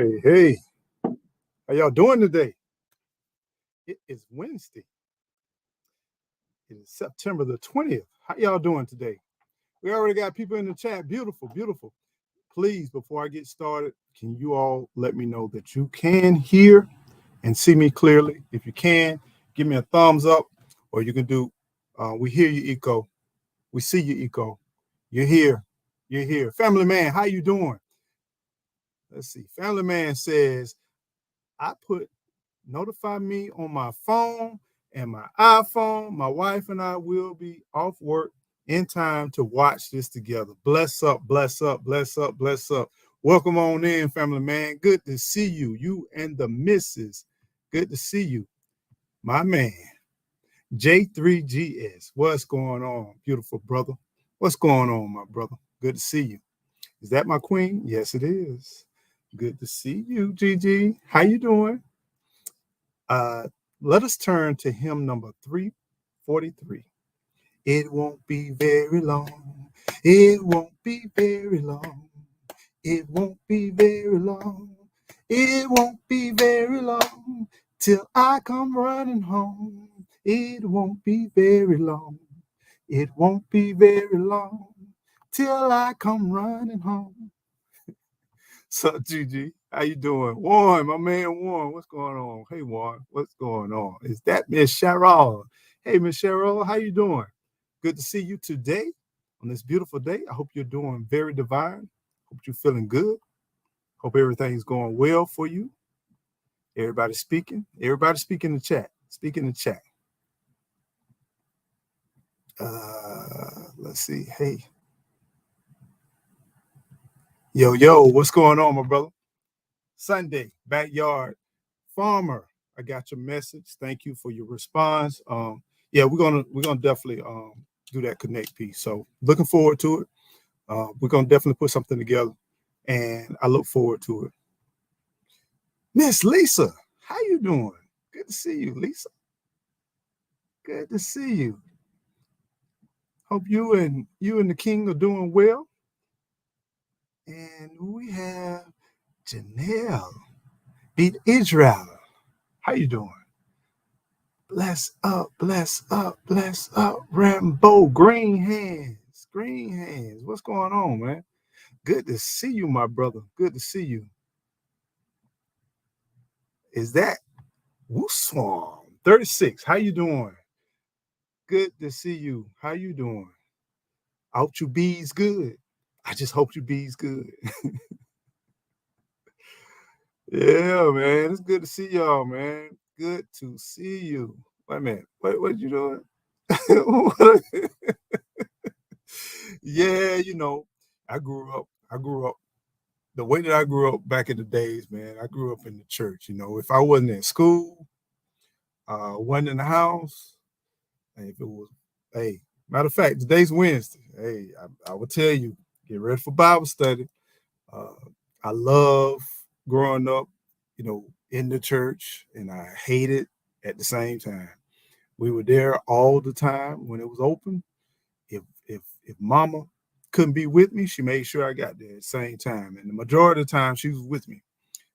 Hey, how y'all doing today? It is Wednesday. It is September the 20th. How y'all doing today? We already got people in the chat. Beautiful, beautiful. Please, before I get started, can you all let me know that you can hear and see me clearly? If you can, give me a thumbs up, or you can do, we hear you, Eco. We see you, Eco. You're here. You're here. Family Man, how you doing? Let's see. Family Man says, I put notify me on my phone and my iPhone. My wife and I will be off work in time to watch this together. Bless up, bless up, bless up, bless up. Welcome on in, family man. Good to see you. You and the missus. Good to see you. My man, J3GS. What's going on, beautiful brother? What's going on, my brother? Good to see you. Is that my queen? Yes, it is. Good to see you, Gigi. How you doing? Let us turn to hymn number 343. It won't be very long. It won't be very long. It won't be very long. It won't be very long till I come running home. It won't be very long. It won't be very long till I come running home. So, Gigi, how you doing? Warren, my man Warren, what's going on? Hey, Warren, what's going on? Is that Miss Cheryl? Hey, Miss Cheryl, how you doing? Good to see you today on this beautiful day. I hope you're doing very divine. Hope you're feeling good. Hope everything's going well for you. Everybody speaking. Everybody speak in the chat. Speak in the chat. Let's see. Hey. Yo, what's going on, my brother? Sunday, backyard farmer. I got your message. Thank you for your response. Yeah, we're gonna definitely do that connect piece. So looking forward to it. We're gonna definitely put something together, and I look forward to it. Miss Lisa, how you doing? Good to see you, Lisa. Good to see you. Hope you and the king are doing well. And we have Janelle, beat Israel. How you doing? Bless up, bless up, bless up. Ramboo, green hands, green hands. What's going on, man? Good to see you, my brother. Good to see you. Is that Wooswam 36? How you doing? Good to see you. How you doing? I hope you bees good. I just hope you bees good. Yeah, man. It's good to see y'all, man. Good to see you. Wait a minute. What you doing? Yeah, I grew up. The way that I grew up back in the days, man, I grew up in the church. If I wasn't in school, wasn't in the house, and if it was, hey, matter of fact, today's Wednesday. Hey, I will tell you, get ready for Bible study. I love growing up, in the church, and I hate it at the same time. We were there all the time when it was open. If Mama couldn't be with me, she made sure I got there at the same time. And the majority of the time, she was with me.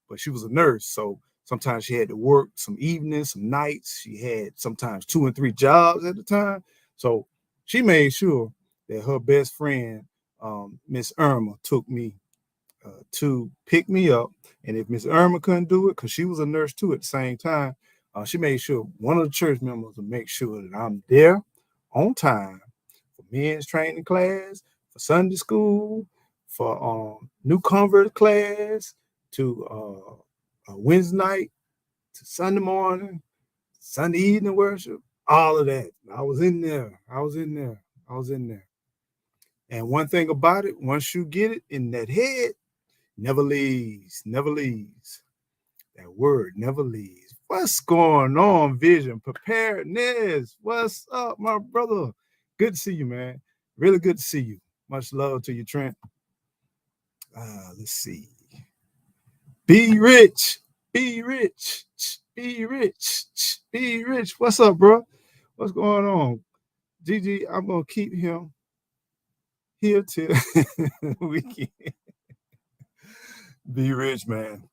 But she was a nurse, so sometimes she had to work some evenings, some nights. She had sometimes 2 and 3 jobs at the time. So she made sure that her best friend, Miss Irma, took me to pick me up. And if Miss Irma couldn't do it, because she was a nurse too at the same time, she made sure one of the church members would make sure that I'm there on time for men's training class, for Sunday school, for new convert class, to Wednesday night, to Sunday morning, Sunday evening worship, all of that. I was in there. And one thing about it, once you get it in that head, never leaves. That word never leaves. What's going on, Vision? Preparedness. What's up, my brother? Good to see you, man. Really good to see you. Much love to you, Trent. Let's see. Be rich. Be rich. Be rich. Be rich. What's up, bro? What's going on? Gigi, I'm going to keep him here till we can. Be rich, man.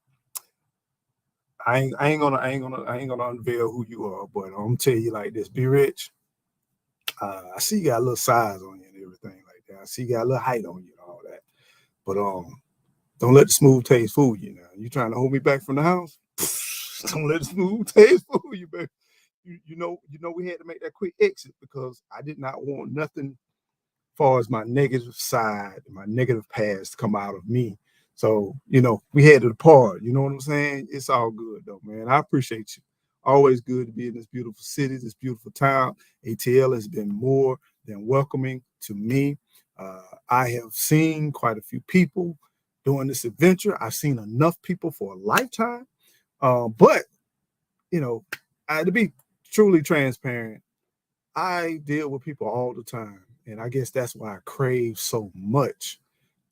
I ain't gonna unveil who you are, but I'm gonna tell you like this: be rich. I see you got a little size on you and everything like that. I see you got a little height on you and all that. But don't let the smooth taste fool you. Now you trying to hold me back from the house? Don't let the smooth taste fool you, baby. You know, we had to make that quick exit because I did not want nothing far as my negative side, my negative past to come out of me. So, we had to depart. You know what I'm saying? It's all good though, man. I appreciate you. Always good to be in this beautiful city, this beautiful town. ATL has been more than welcoming to me. I have seen quite a few people doing this adventure. I've seen enough people for a lifetime. But, I had to be truly transparent. I deal with people all the time. And I guess that's why I crave so much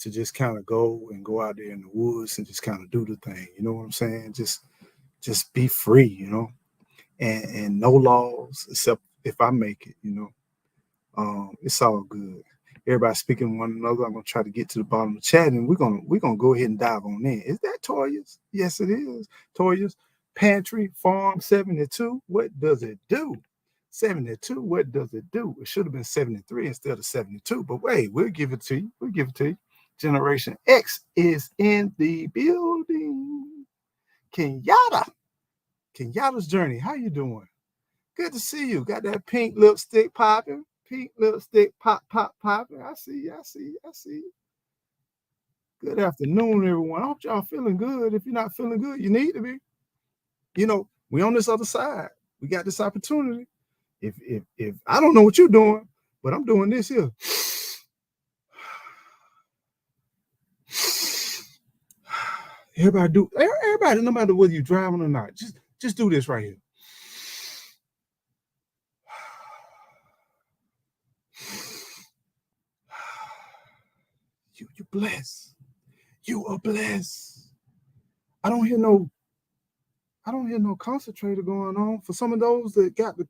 to just kind of go out there in the woods and just kind of do the thing. You know what I'm saying? Just be free, and no laws except if I make it. It's all good. Everybody speaking to one another. I'm gonna try to get to the bottom of the chat, and we're gonna go ahead and dive on in. Is that Toyas? Yes, it is. Toyas Pantry Farm 72. What does it do? 72. What does it do? It should have been 73 instead of 72. But wait, we'll give it to you. We'll give it to you. Generation X is in the building. Kenyatta's journey. How you doing? Good to see you. Got that pink lipstick popping. Pink lipstick popping. I see you. Good afternoon, everyone. I hope y'all feeling good. If you're not feeling good, you need to be. We on this other side. We got this opportunity. If I don't know what you're doing, but I'm doing this here. Everybody, no matter whether you're driving or not, just do this right here. You blessed. You are blessed. I don't hear no concentrator going on. For some of those that got the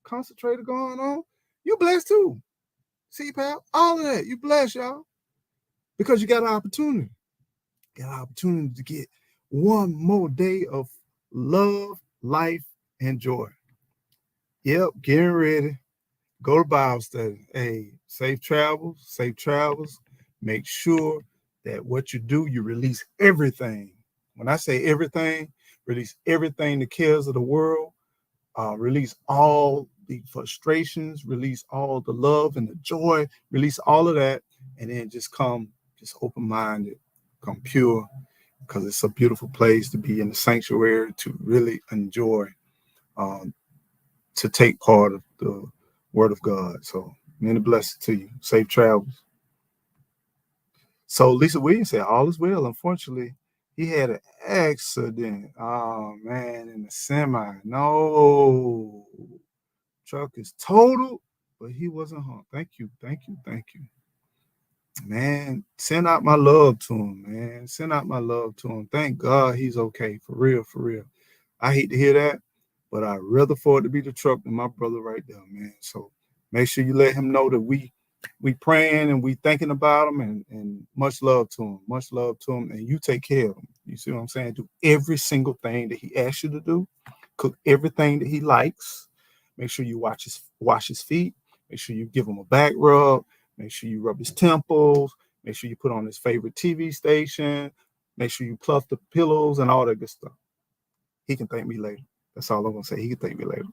concentrator going on, you blessed too. See, pal, all of that, you blessed, y'all. Because you got an opportunity. Got an opportunity to get one more day of love, life, and joy. Yep, getting ready. Go to Bible study. Hey, safe travels. Make sure that what you do, you release everything. When I say everything, release everything, the cares of the world, release all the frustrations, release all the love and the joy, release all of that, and then just open-minded, come pure, because it's a beautiful place to be in the sanctuary, to really enjoy, to take part of the word of God. So many blessings to you. Safe travels. So Lisa Williams said, all is well. Unfortunately, he had an accident. Oh, man, in the semi. No. Truck is totaled, but he wasn't harmed. Thank you. Man, send out my love to him, man. Send out my love to him. Thank God he's okay. For real. I hate to hear that, but I'd rather for it to be the truck than my brother right there, man. So make sure you let him know that we praying and we thinking about him, and much love to him, and you take care of him. You see what I'm saying? Do every single thing that he asks you to do. Cook everything that he likes. Make sure you wash his feet. Make sure you give him a back rub. Make sure you rub his temples. Make sure you put on his favorite TV station. Make sure you pluff the pillows and all that good stuff. He can thank me later. That's all I'm going to say. He can thank me later.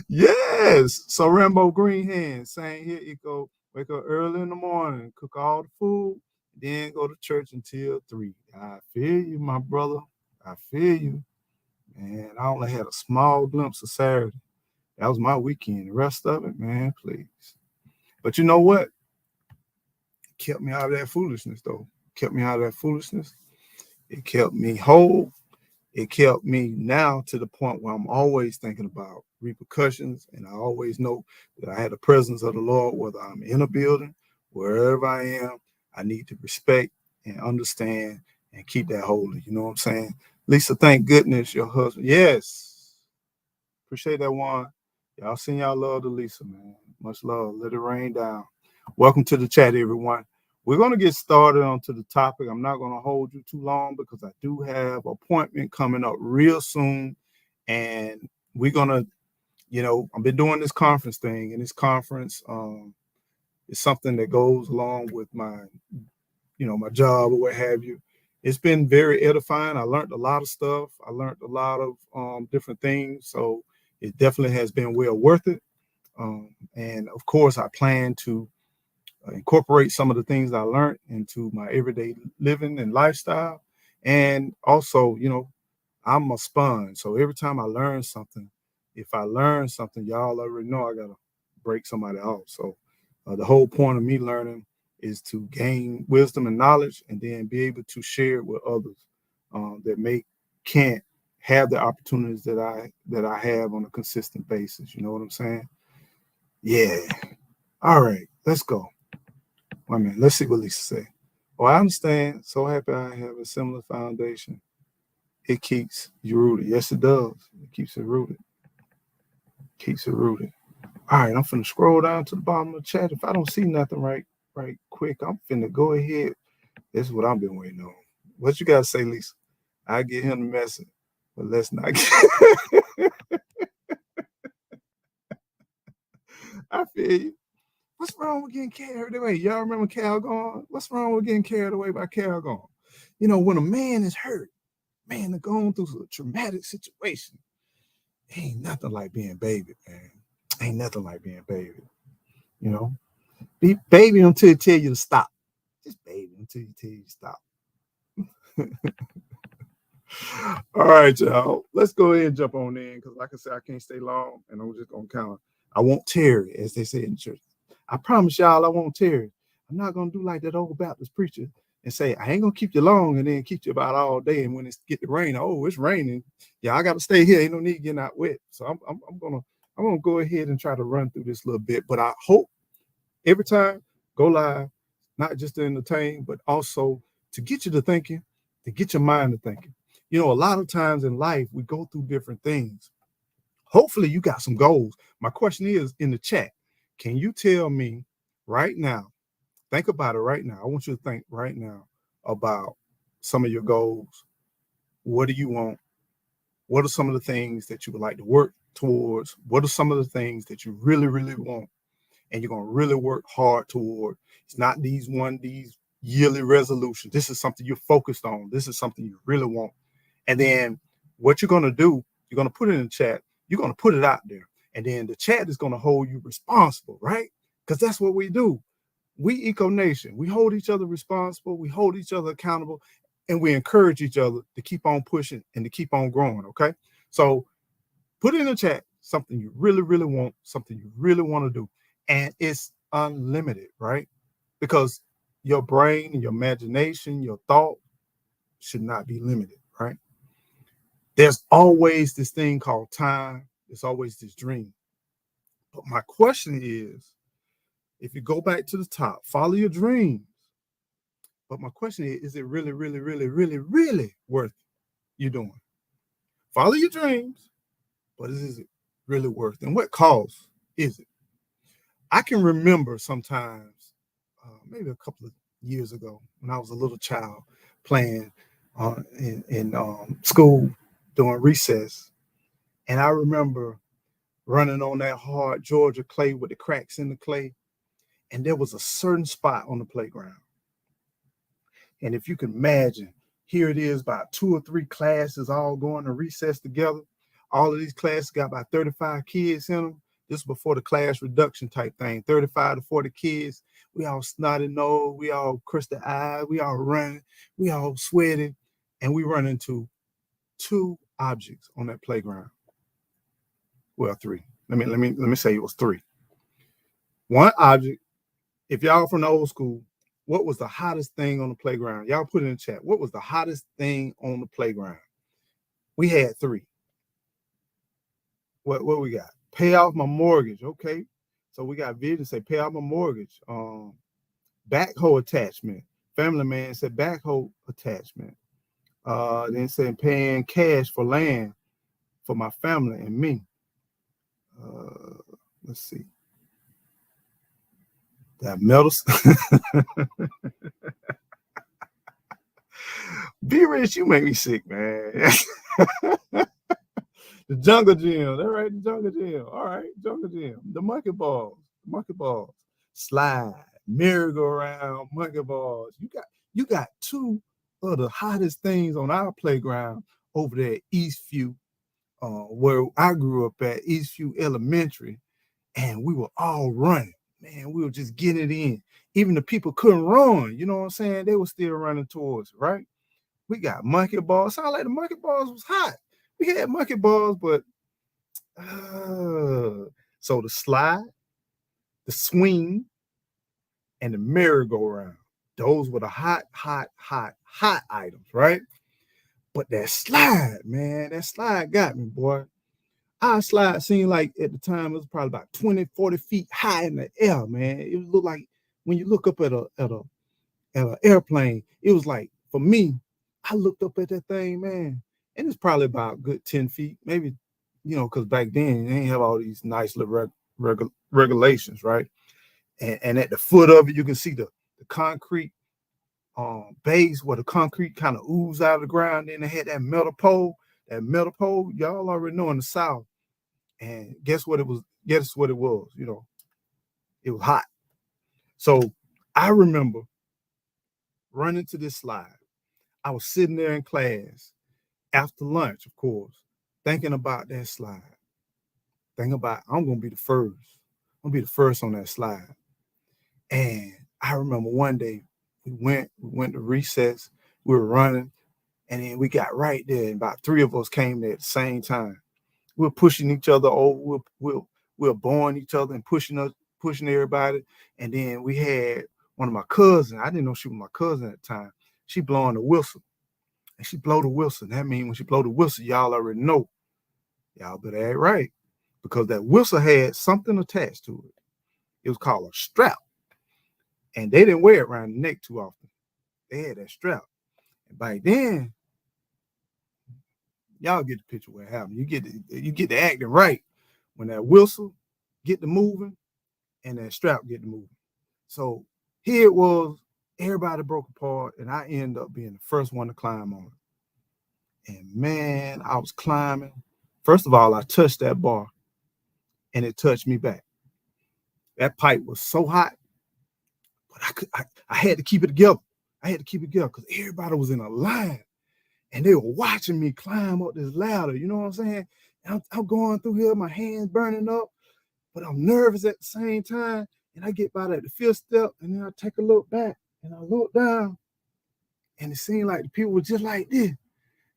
Yes. So Ramboo Green Hands saying here, Eco, wake up early in the morning, cook all the food, then go to church until 3. I feel you, my brother. I feel you. Man, I only had a small glimpse of Saturday. That was my weekend. The rest of it, man, please. But you know what? It kept me out of that foolishness, though. It kept me whole. It kept me now to the point where I'm always thinking about repercussions, and I always know that I had the presence of the Lord, whether I'm in a building, wherever I am. I need to respect and understand and keep that holy. You know what I'm saying? Lisa, thank goodness your husband. Yes. Appreciate that one. Y'all send y'all love to Lisa, man. Much love. Let it rain down. Welcome to the chat, everyone. we're going to get started onto the topic. I'm not going to hold you too long because I do have an appointment coming up real soon. And we're going to, I've been doing this conference thing, and this conference is something that goes along with my, my job or what have you. It's been very edifying. I learned a lot of stuff. I learned a lot of different things. So it definitely has been well worth it. And of course, I plan to incorporate some of the things I learned into my everyday living and lifestyle. And also, I'm a sponge. So every time I learn something, if I learn something, y'all already know I got to break somebody off. So the whole point of me learning is to gain wisdom and knowledge and then be able to share it with others that can't have the opportunities that I have on a consistent basis. You know what I'm saying? Yeah. All right, let's go. Wait a minute. Let's see what Lisa say. Oh, I understand. So happy I have a similar foundation. It keeps you rooted. Yes, it does. It keeps it rooted. Keeps it rooted. All right, I'm finna scroll down to the bottom of the chat. If I don't see nothing right quick, I'm finna go ahead. This is what I've been waiting on. What you gotta say, Lisa? I get him the message, but let's not get I feel you. What's wrong with getting carried away? Y'all remember Calgon? What's wrong with getting carried away by Calgon? When a man is hurt, man, they're going through a traumatic situation. Ain't nothing like being baby, man. Ain't nothing like being baby. Be baby until it tell you to stop. Just baby until you tell you to stop. All right, y'all. Let's go ahead and jump on in because, like I said, I can't stay long, and I'm just gonna count. I won't tarry, as they say in church. I promise y'all, I won't tarry. I'm not gonna do like that old Baptist preacher and say I ain't gonna keep you long and then keep you about all day. And when it get to rain, oh, it's raining. Yeah, I gotta stay here. Ain't no need getting out wet. So I'm gonna go ahead and try to run through this little bit. But I hope every time go live, not just to entertain, but also to get you to thinking, to get your mind to thinking. A lot of times in life we go through different things. Hopefully you got some goals. My question is in the chat. Can you tell me right now? Think about it right now. I want you to think right now about some of your goals. What do you want? What are some of the things that you would like to work towards? What are some of the things that you really, really want? And you're going to really work hard toward. It's not these yearly resolutions. This is something you're focused on. This is something you really want. And then what you're going to do, you're going to put it in the chat. You're going to put it out there. And then the chat is going to hold you responsible, right? Because that's what we do. We Eco Nation, we hold each other responsible. We hold each other accountable. And we encourage each other to keep on pushing and to keep on growing, okay? So put it in the chat, something you really, really want, something you really want to do. And it's unlimited, right? Because your brain and your imagination, your thought should not be limited, right? There's always this thing called time. There's always this dream. But my question is, if you go back to the top, follow your dreams. But my question is it really, really, really, really, really worth you doing? Follow your dreams, but is it really worth it? And what cost is it? I can remember sometimes, maybe a couple of years ago, when I was a little child playing in school during recess, and I remember running on that hard Georgia clay with the cracks in the clay, and there was a certain spot on the playground. And if you can imagine, here it is, about 2 or 3 classes all going to recess together. All of these classes got about 35 kids in them. This is before the class reduction type thing, 35 to 40 kids. We all snotty nose, we all crusty eyes, we all running, we all sweating, and we run into 2 objects on that playground. Well, 3. Let me say it was 3. One object, if y'all from the old school, what was the hottest thing on the playground? Y'all put it in the chat. What was the hottest thing on the playground? We had 3. What we got? Pay off my mortgage. Okay. So we got vision say pay off my mortgage. Backhoe attachment. Family man said backhoe attachment. Then said paying cash for land for my family and me. Let's see. That metal. Be Rich, you make me sick, man. The jungle gym. That right, the jungle gym. All right, jungle gym. The monkey balls, slide, merry-go-round, monkey balls. You got two of the hottest things on our playground over there at Eastview, where I grew up at Eastview Elementary, and we were all running. Man, we were just getting it in. Even the people couldn't run. You know what I'm saying? They were still running towards it, right? We got monkey balls. Sound like the monkey balls was hot. We had monkey balls, but so the slide, the swing, and the merry-go-round. Those were the hot items, right? But that slide, man, that slide got me, boy. Our slide seemed like at the time it was probably about 20, 40 feet high in the air, man. It looked like when you look up at an airplane, it was like, for me, I looked up at that thing, man, and it's probably about a good 10 feet, maybe, because back then they didn't have all these nice little regulations, right? And at the foot of it, you can see the concrete base where the concrete kind of oozed out of the ground. Then they had that metal pole. That metal pole, y'all already know in the South. And guess what it was? Guess what it was? It was hot. So I remember running to this slide. I was sitting there in class after lunch, of course, thinking about that slide. Thinking about I'm gonna be the first. I'm gonna be the first on that slide. And I remember one day we went to recess. We were running, and then we got right there, and about three of us came there at the same time. We were pushing each other over. We were boring each other and pushing everybody. And then we had one of my cousins. I didn't know she was my cousin at the time. She blowing the whistle. And she blow the whistle. That means when she blow the whistle, y'all already know. Y'all better act right. Because that whistle had something attached to it. It was called a strap. And they didn't wear it around the neck too often. They had that strap. And back then, y'all get the picture what happened. You get the acting right when that whistle get to moving and that strap get to moving. So here it was, everybody broke apart, and I ended up being the first one to climb on it. And man, I was climbing. First of all, I touched that bar, and it touched me back. That pipe was so hot, but I had to keep it together. I had to keep it together because everybody was in a line. And they were watching me climb up this ladder, you know what I'm saying? I'm going through here, my hands burning up, but I'm nervous at the same time. And I get by that the fifth step, and then I take a look back, and I look down, and it seemed like the people were just like this.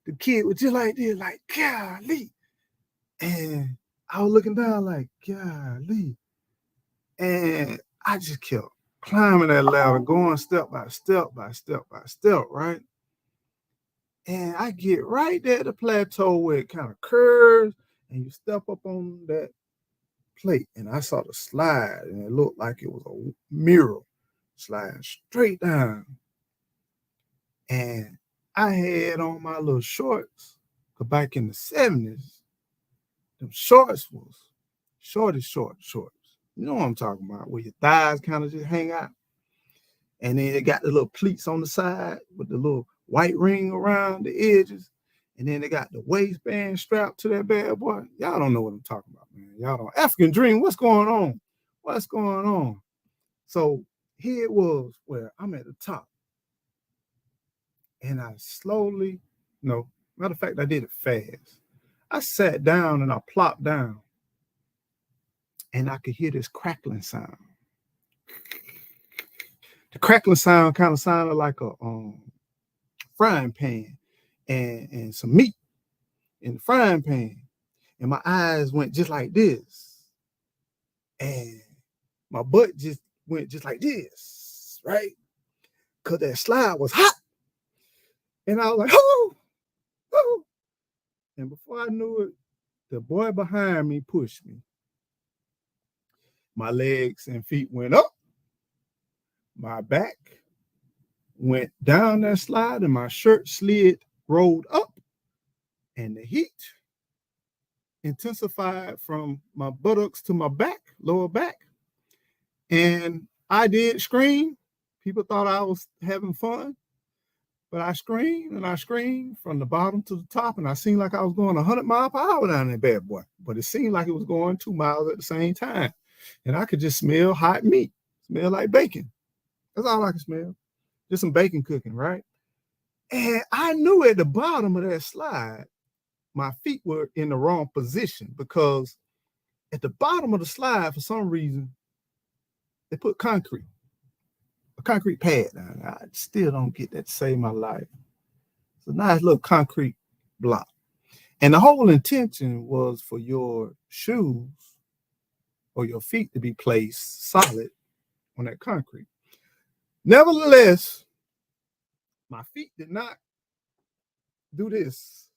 The kid was just like this, like, golly. And I was looking down like, golly. And I just kept climbing that ladder, going step by step by step by step, right? And I get right there at the plateau where it kind of curves, and you step up on that plate, and I saw the slide, and it looked like it was a mirror sliding straight down. And I had on my little shorts, because back in the 70s, them shorts was shorts. You know what I'm talking about, where your thighs kind of just hang out. And then they got the little pleats on the side with the little white ring around the edges. And then they got the waistband strapped to that bad boy. Y'all don't know what I'm talking about, man. Y'all don't. African Dream, what's going on? What's going on? So here it was where I'm at the top. And I slowly, matter of fact, I did it fast. I sat down and I plopped down. And I could hear this crackling sound. The crackling sound kind of sounded like a frying pan and some meat in the frying pan. And my eyes went just like this. And my butt just went just like this, right? Because that slide was hot. And I was like, oh. And before I knew it, the boy behind me pushed me. My legs and feet went up. My back went down that slide, and my shirt rolled up. And the heat intensified from my buttocks to my back, lower back. And I did scream. People thought I was having fun, but I screamed and I screamed from the bottom to the top, and I seemed like I was going 100 miles per hour down that bad boy. But it seemed like it was going 2 miles at the same time. And I could just smell hot meat, smell like bacon. That's all I could smell. Just some bacon cooking, right? And I knew at the bottom of that slide, my feet were in the wrong position because at the bottom of the slide, for some reason, they put a concrete pad down. I still don't get that to save my life. It's a nice little concrete block. And the whole intention was for your shoes or your feet to be placed solid on that concrete. Nevertheless, my feet did not do this,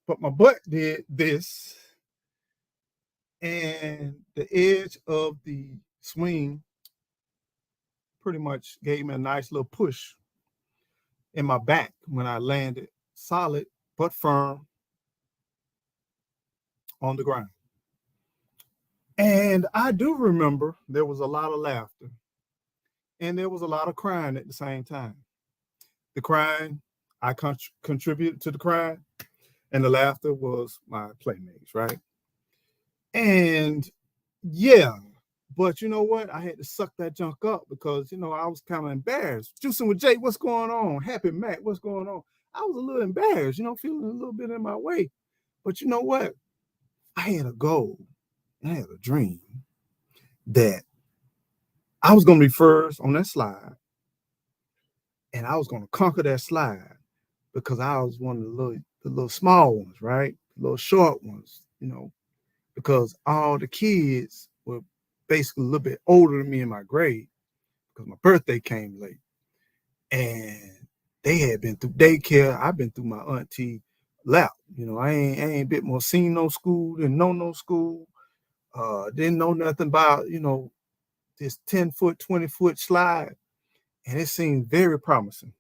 but my butt did this. And the edge of the swing pretty much gave me a nice little push in my back when I landed solid but firm on the ground. And I do remember there was a lot of laughter and there was a lot of crying at the same time. The crying, I contributed to the crying, and the laughter was my playmates, right? And yeah, but you know what? I had to suck that junk up because, I was kind of embarrassed. Juicing with Jake, what's going on? Happy Mac, what's going on? I was a little embarrassed, feeling a little bit in my way. But you know what? I had a goal. I had a dream that I was going to be first on that slide, and I was going to conquer that slide because I was one of the little small ones, right? The little short ones, because all the kids were basically a little bit older than me in my grade because my birthday came late. And they had been through daycare. I've been through my auntie lap. I ain't bit more seen no school, didn't know no school. Didn't know nothing about, this 10-foot, 20-foot slide. And it seemed very promising.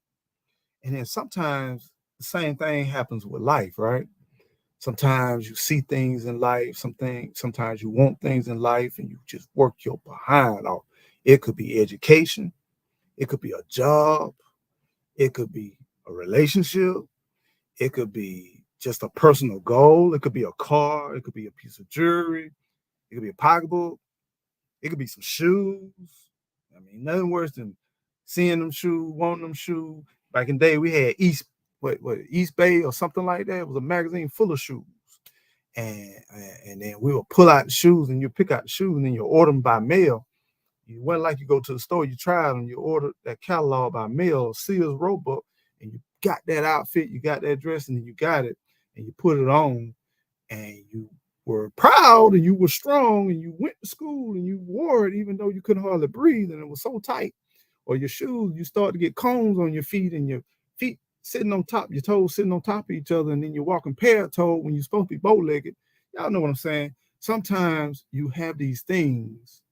And then sometimes the same thing happens with life, right? Sometimes you see things in life, sometimes you want things in life and you just work your behind off. It could be education, it could be a job, it could be a relationship, it could be just a personal goal, it could be a car, it could be a piece of jewelry, it could be a pocketbook, it could be some shoes. I mean, nothing worse than seeing them shoes, wanting them shoes. Back in the day, we had East Bay or something like that. It was a magazine full of shoes. And then we would pull out the shoes and you pick out the shoes and then you order them by mail. It wasn't like you go to the store, you try them, you order that catalog by mail, Sears Roebuck, and you got that outfit, you got that dress, and then you got it, and you put it on, and you were proud, and you were strong, and you went to school, and you wore it even though you couldn't hardly breathe, and it was so tight. Or your shoes, you start to get cones on your feet, and your feet sitting on top, your toes sitting on top of each other, and then you're walking paired-toed when you're supposed to be bow-legged. Y'all know what I'm saying? Sometimes you have these things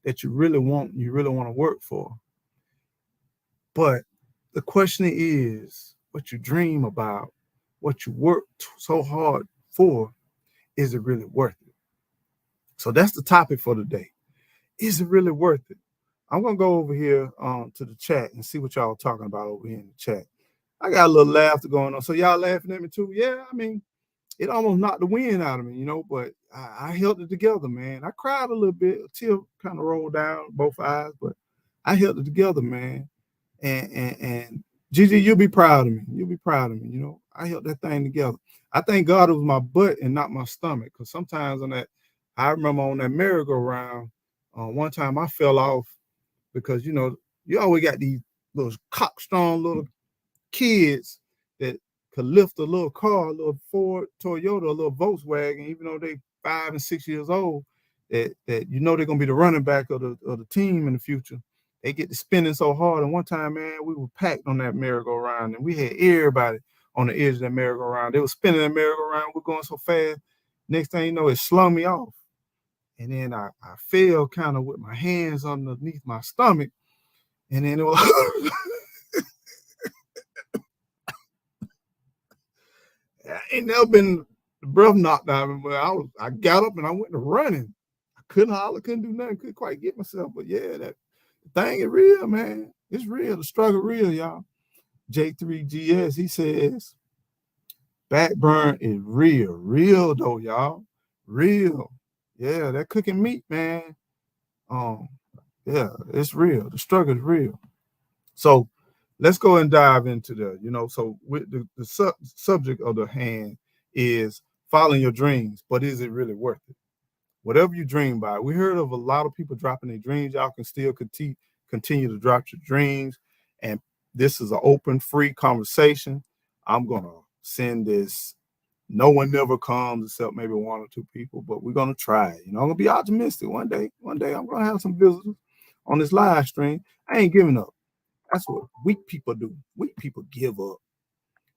that you really want to work for. But the question is, what you dream about, what you work so hard for, is it really worth it? So that's the topic for today. Is it really worth it? I'm going to go over here to the chat and see what y'all are talking about over here in the chat. I got a little laughter going on. So y'all laughing at me too? Yeah, I mean, it almost knocked the wind out of me, but I held it together, man. I cried a little bit, a tear kind of rolled down both eyes, but I held it together, man. And Gigi, you'll be proud of me. You'll be proud of me. I held that thing together. I thank God it was my butt and not my stomach, because sometimes I remember on that merry-go-round, one time I fell off because, you always got these little cock-strong little kids that could lift a little car, a little Ford, Toyota, a little Volkswagen, even though they 5 and 6 years old, that they're gonna be the running back of the team in the future. They get to spinning so hard. And one time, man, we were packed on that merry-go-round, and we had everybody on the edge of that merry-go-round. They were spinning that merry-go-round. We're going so fast. Next thing you know, it slung me off. And then I fell kind of with my hands underneath my stomach. And then it was I ain't never been the breath knocked out of me, but I got up and I went to running. I couldn't holler, couldn't do nothing, couldn't quite get myself. But yeah, that thing is real, man. It's real. The struggle real, y'all. J3GS, he says, back burn is real. Real though, y'all. Real. Yeah, that cooking meat, man. Yeah, it's real. The struggle is real. So let's go and dive into the, so with the subject of the hand is following your dreams, but is it really worth it? Whatever you dream about. We heard of a lot of people dropping their dreams. Y'all can still continue to drop your dreams. And this is an open, free conversation. I'm going to send this. No one never comes except maybe one or two people, but we're going to try. I'm going to be optimistic one day. One day I'm going to have some visitors on this live stream. I ain't giving up. That's what weak people do. Weak people give up.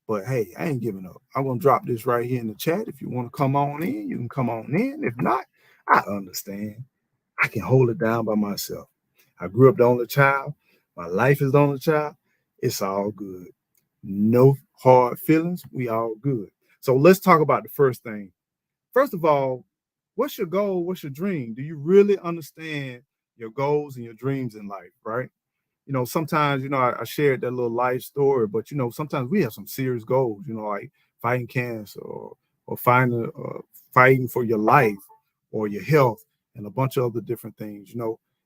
But hey, I ain't giving up. I'm going to drop this right here in the chat. If you want to come on in, you can come on in. If not, I understand. I can hold it down by myself. I grew up the only child. My life is the only child. It's all good. No hard feelings. We all good. So let's talk about the first thing. First of all, what's your goal? What's your dream? Do you really understand your goals and your dreams in life, right? Sometimes, I shared that little life story, but, sometimes we have some serious goals, like fighting cancer or fighting for your life or your health and a bunch of other different things.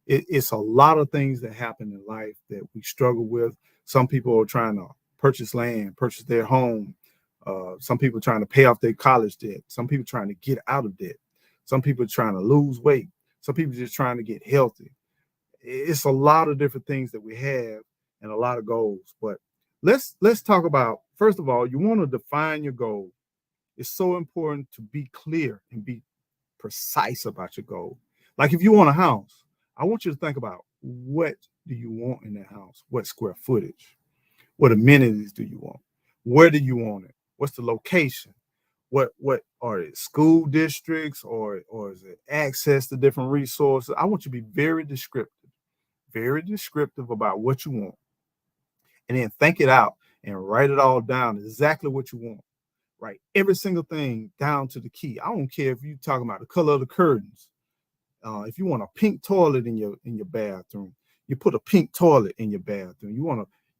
It's a lot of things that happen in life that we struggle with. Some people are trying to purchase land, purchase their home. Some people trying to pay off their college debt. Some people trying to get out of debt. Some people trying to lose weight. Some people just trying to get healthy. It's a lot of different things that we have and a lot of goals. But let's talk about, first of all, you want to define your goal. It's so important to be clear and be precise about your goal. Like if you want a house, I want you to think about, what do you want in that house? What square footage? What amenities do you want? Where do you want it? What's the location? What are it, school districts or is it access to different resources? I want you to be very descriptive about what you want, and then think it out and write it all down, exactly what you want. Right, every single thing down to the key. I don't care if you're talking about the color of the curtains. If you want a pink toilet in your bathroom, you put a pink toilet in your bathroom.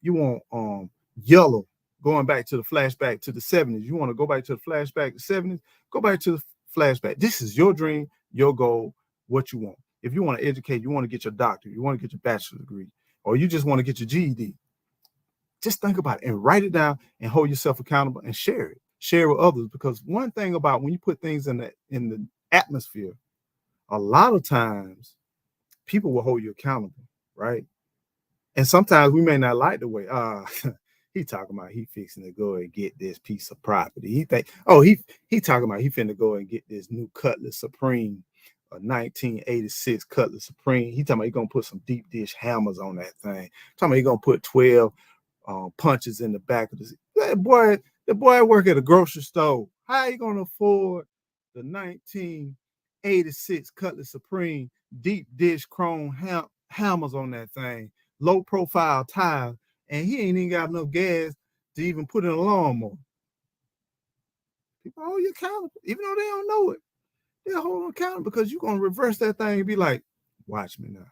You want yellow. Going back to the flashback to the 70s. You want to go back to the flashback to the 70s, go back to the flashback. This is your dream, your goal, what you want. If you want to educate, you want to get your doctorate, you want to get your bachelor's degree, or you just want to get your GED, just think about it and write it down and hold yourself accountable and share it. Share with others, because one thing about when you put things in the atmosphere, a lot of times people will hold you accountable, right? And sometimes we may not like the way, he talking about he fixing to go and get this piece of property. He think, he talking about he finna go and get this new Cutlass Supreme, a 1986 Cutlass Supreme. He talking about he gonna put some deep dish hammers on that thing. Talking about he gonna put 12 punches in the back of the boy work at a grocery store. How you gonna afford the 1986 Cutlass Supreme deep dish chrome hammers on that thing, low profile tires, and he ain't even got enough gas to even put in a lawnmower? People hold you accountable, even though they don't know it. They'll hold you accountable, because you're gonna reverse that thing and be like, watch me now.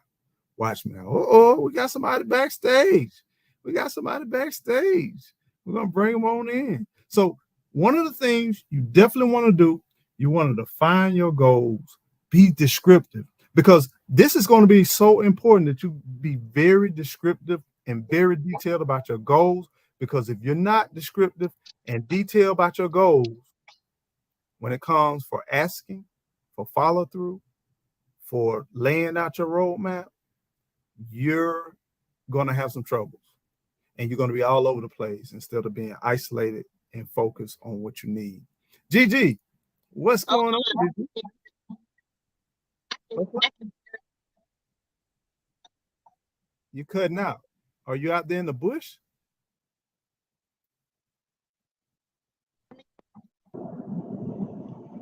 Oh, we got somebody backstage. We're gonna bring them on in. So one of the things you definitely want to do, you want to define your goals, be descriptive, because this is going to be so important that you be very descriptive and very detailed about your goals. Because if you're not descriptive and detailed about your goals, when it comes for asking, for follow through, for laying out your roadmap, you're going to have some troubles, and you're going to be all over the place instead of being isolated and focused on what you need. Gigi, what's going on, Gigi? You cutting out? Are you out there in the bush?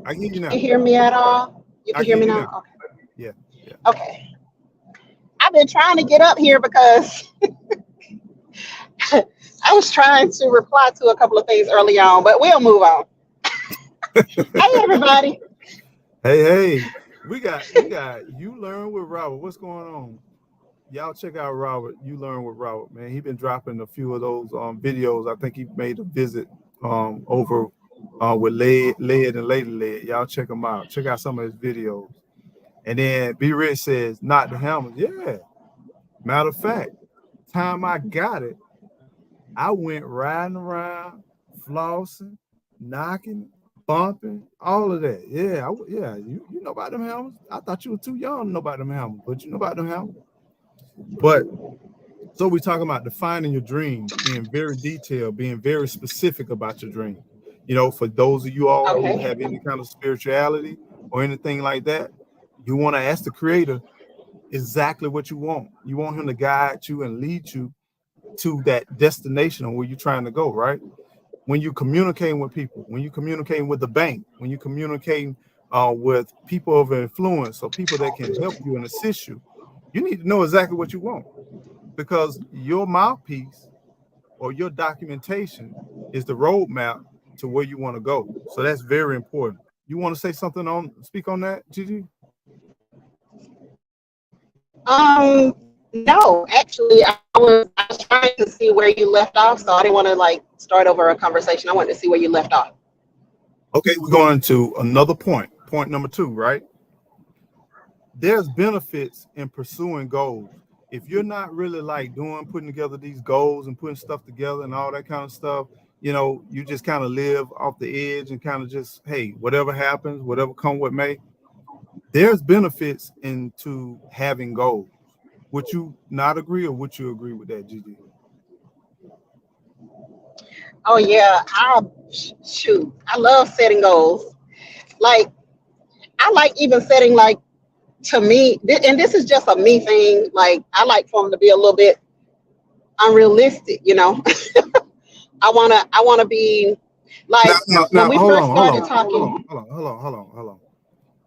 I can hear you now. Can you hear me at all? You can hear me now? Okay. Yeah. Okay. I've been trying to get up here because I was trying to reply to a couple of things early on, but we'll move on. Hey, everybody. Hey. we got you learn with Robert. What's going on? Y'all check out Robert. You learn with Robert, man. He been dropping a few of those videos. I think he made a visit over with Led and Lady Led. Y'all check him out. Check out some of his videos. And then B Rich says, not the hammers. Yeah. Matter of fact, time I got it, I went riding around, flossing, knocking, bumping, all of that. Yeah, yeah. You know about them hammers. I thought you were too young to know about them hammers, but you know about them hammers. But so we're talking about defining your dreams, being very detailed, being very specific about your dream. You know, for those of you all who Okay. have any kind of spirituality or anything like that, you want to ask the creator exactly what you want. You want him to guide you and lead you to that destination on where you're trying to go, right? When you're communicating with people, when you're communicating with the bank, when you're communicating with people of influence or people that can help you and assist you, you need to know exactly what you want, because your mouthpiece or your documentation is the roadmap to where you want to go. So that's very important. You want to say something speak on that, Gigi? No, actually, I was trying to see where you left off, so I didn't want to like start over a conversation. I wanted to see where you left off. Okay, we're going to another point. Point number 2, right? There's benefits in pursuing goals. If you're not really like putting together these goals and putting stuff together and all that kind of stuff, you know, you just kind of live off the edge and kind of just, hey, whatever happens, whatever come what may. There's benefits into having goals. Would you not agree, or would you agree with that, Gigi? Oh yeah, shoot. I love setting goals. Like I like even setting like to me, and this is just a me thing. Like I like for them to be a little bit unrealistic. You know, I wanna be like when Now, we hold first on, hold started on, hold talking. on, hold on, hold on, hold on, hold on.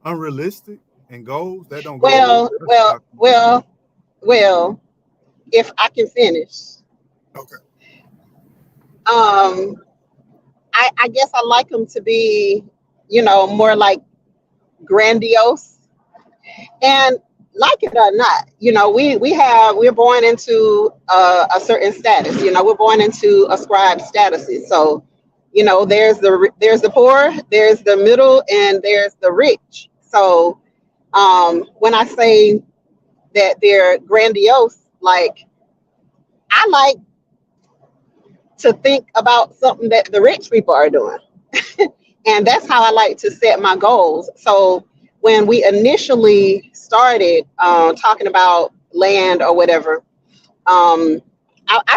Unrealistic and goals, that don't go together. Well, well, well, well. If I can finish, Okay. um, I guess I like them to be, more like grandiose. And like it or not, we're born into a certain status. We're born into ascribed statuses. So, there's the poor, there's the middle, and there's the rich. So, when I say that they're grandiose, like I like to think about something that the rich people are doing. And that's how I like to set my goals. So when we initially started talking about land or whatever, I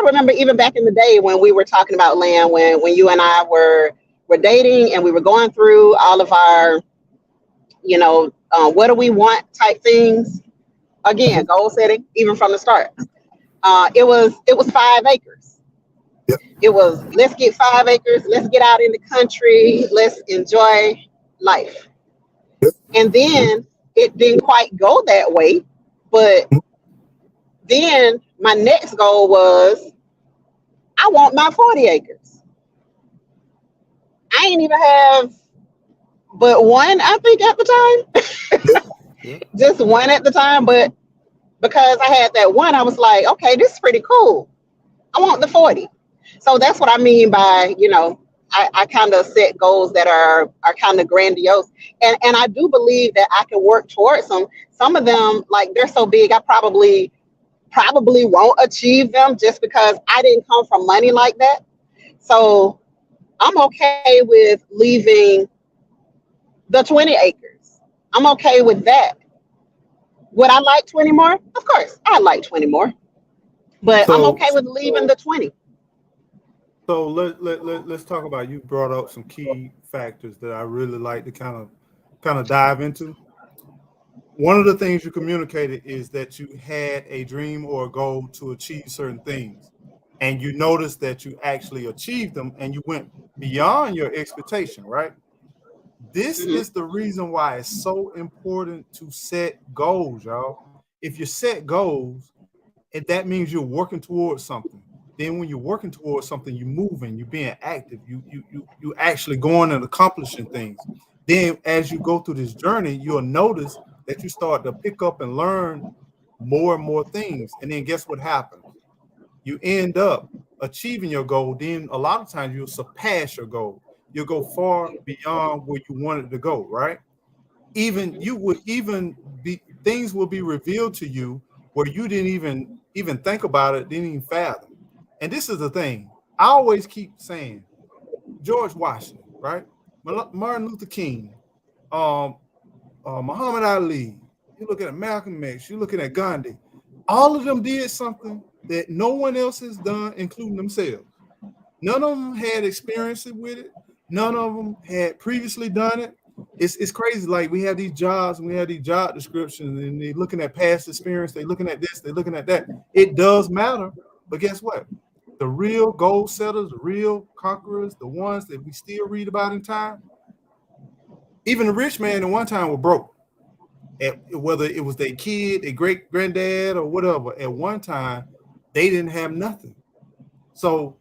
remember even back in the day when we were talking about land, when you and I were dating and we were going through all of our, what do we want type things. Again, goal setting, even from the start. It was 5 acres. Yep. It was, let's get 5 acres, let's get out in the country, let's enjoy life. Yep. And then it didn't quite go that way. But then my next goal was, I want my 40 acres. I ain't even have but one, I think, at the time. Yep. Just one at the time. But because I had that one, I was like, okay, this is pretty cool. I want the 40. So that's what I mean by, I kind of set goals that are kind of grandiose. And I do believe that I can work towards them. Some of them, like they're so big, I probably won't achieve them just because I didn't come from money like that. So I'm okay with leaving the 20 acres. I'm okay with that. Would I like 20 more? Of course, I'd like 20 more. But I'm So, okay with leaving the 20. so let's talk about, you brought up some key factors that I really like to kind of dive into. One of the things you communicated is that you had a dream or a goal to achieve certain things, and you noticed that you actually achieved them and you went beyond your expectation, right? This Mhm. is the reason why it's so important to set goals, y'all. If you set goals, and that means you're working towards something. Then when you're working towards something, you're moving, you're being active, you actually going and accomplishing things. Then as you go through this journey, you'll notice that you start to pick up and learn more and more things. And then guess what happens? You end up achieving your goal. Then a lot of times you'll surpass your goal. You'll go far beyond where you wanted to go, right? Even you would even be things will be revealed to you where you didn't even think about it, didn't even fathom. And this is the thing. I always keep saying George Washington, right? Martin Luther King, um, Muhammad Ali. You're looking at Malcolm X. You're looking at Gandhi. All of them did something that no one else has done, including themselves. None of them had experience with it. None of them had previously done it. It's crazy. Like we have these jobs and we have these job descriptions and they're looking at past experience. They're looking at this. They're looking at that. It does matter. But guess what? The real goal setters, the real conquerors, the ones that we still read about in time, even the rich man at one time were broke. Whether it was their kid, their great granddad, or whatever, at one time, they didn't have nothing. So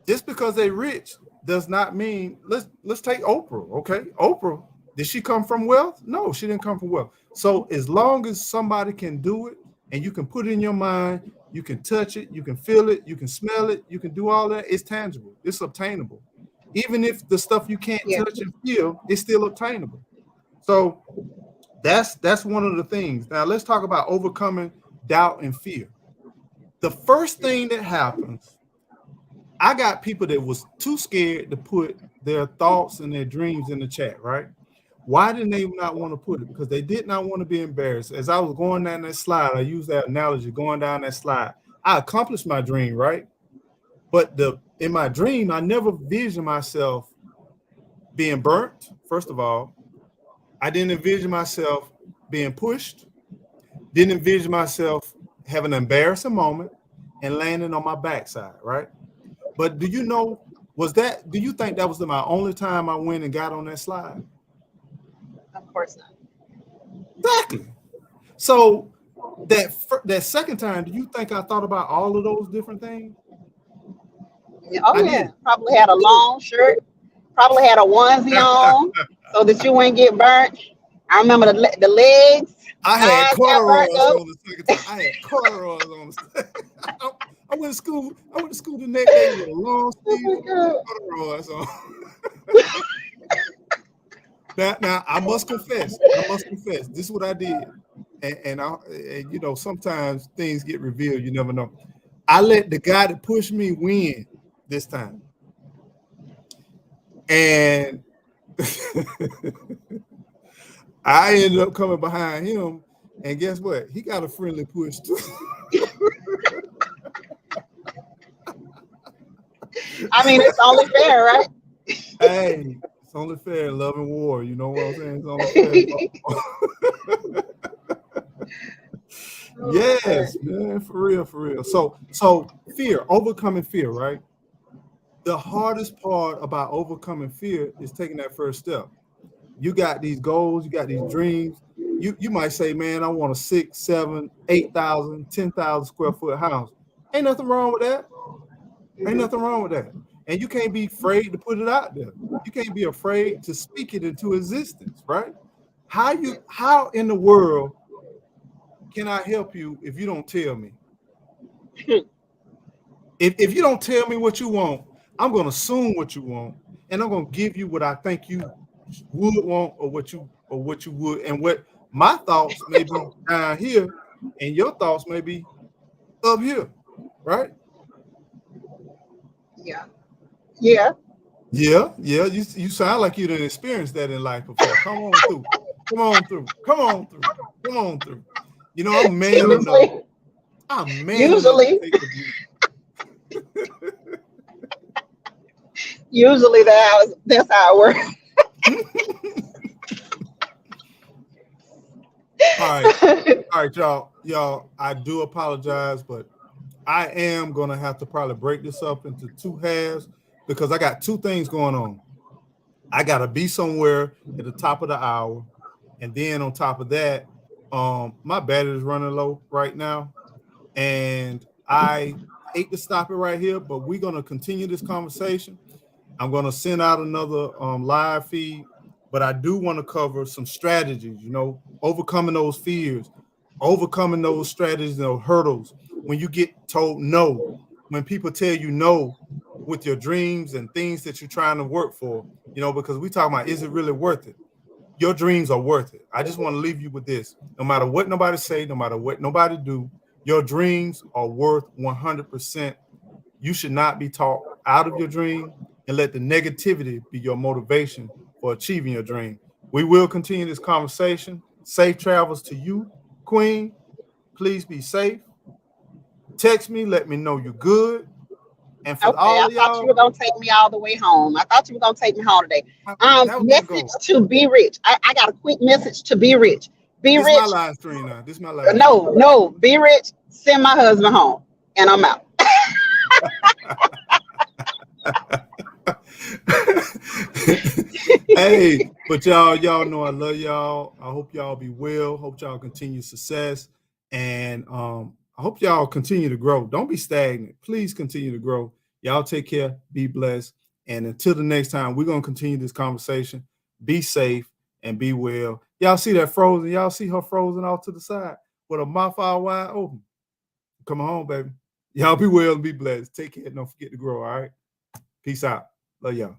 just because they're rich does not mean let's take Oprah. Okay, Oprah, did she come from wealth? No, she didn't come from wealth. So as long as somebody can do it and you can put it in your mind, you can touch it, you can feel it, you can smell it, you can do all that, it's tangible, it's obtainable. Even if the stuff you can't touch and feel, it's still obtainable. So that's one of the things. Now let's talk about overcoming doubt and fear. The first thing that happens, I got people that was too scared to put their thoughts and their dreams in the chat, right? Why didn't they not want to put it? Because they did not want to be embarrassed. As I was going down that slide, I used that analogy, going down that slide. I accomplished my dream, right? But in my dream, I never visioned myself being burnt, first of all. I didn't envision myself being pushed, didn't envision myself having an embarrassing moment and landing on my backside, right? But do you you think that was my only time I went and got on that slide? Of course not. Exactly. So that second time, do you think I thought about all of those different things? Oh yeah, probably had a long shirt, probably had a onesie on so that you wouldn't get burnt. I remember the legs. I had corduroys on the second time. I had corduroys on the second. I went to school. The next day with a long sleeve corduroys on. Now I must confess. This is what I did, and you know, sometimes things get revealed. You never know. I let the guy that pushed me win this time, and I ended up coming behind him, and guess what? He got a friendly push too. I mean, it's only fair, right? Hey, it's only fair in love and war. You know what I'm saying? It's only fair. Yes, man, for real. So fear, overcoming fear, right? The hardest part about overcoming fear is taking that first step. You got these goals, you got these dreams. You might say, man, I want a 6, 7, 8,000, 10,000 square foot house. Ain't nothing wrong with that. And you can't be afraid to put it out there. You can't be afraid to speak it into existence, right? How in the world can I help you if you don't tell me? If you don't tell me what you want, I'm going to assume what you want, and I'm going to give you what I think you would want, or what you would, and what my thoughts may be down here, and your thoughts may be up here, right? Yeah. You sound like you didn't experience that in life before. Come on through. You know, I'm man enough. Usually that's how it works. All right, y'all. I do apologize, but I am gonna have to probably break this up into two halves because I got two things going on. I gotta be somewhere at the top of the hour, and then on top of that, my battery is running low right now, and I hate to stop it right here, but we're gonna continue this conversation. I'm gonna send out another live feed but I do want to cover some strategies, overcoming those fears, overcoming those strategies and those hurdles. When you get told no, when people tell you no with your dreams and things that you're trying to work for, because we talk about, is it really worth it? Your dreams are worth it. I just want to leave you with this. No matter what nobody say, no matter what nobody do, your dreams are worth 100%. You should not be talked out of your dream and let the negativity be your motivation for achieving your dream. We will continue this conversation. Safe travels to you, Queen. Please be safe. Text me, let me know you're good. And for Okay, all I of thought you y'all, were gonna take me all the way home. I thought you were gonna take me home today. that was my Message goal. to Be Rich. I got a quick message to Be Rich. Be This is my Rich. live stream now. This is my live stream. No, Be Rich. Send my husband home, and I'm out. Hey, but y'all know I love y'all. I hope y'all be well. Hope y'all continue success, and I hope y'all continue to grow. Don't be stagnant. Please continue to grow. Y'all take care. Be blessed. And until the next time, we're gonna continue this conversation. Be safe and be well. Y'all see that frozen? Y'all see her frozen off to the side with her mouth all wide open. Come home, baby. Y'all be well and be blessed. Take care. Don't forget to grow. All right. Peace out. Love y'all.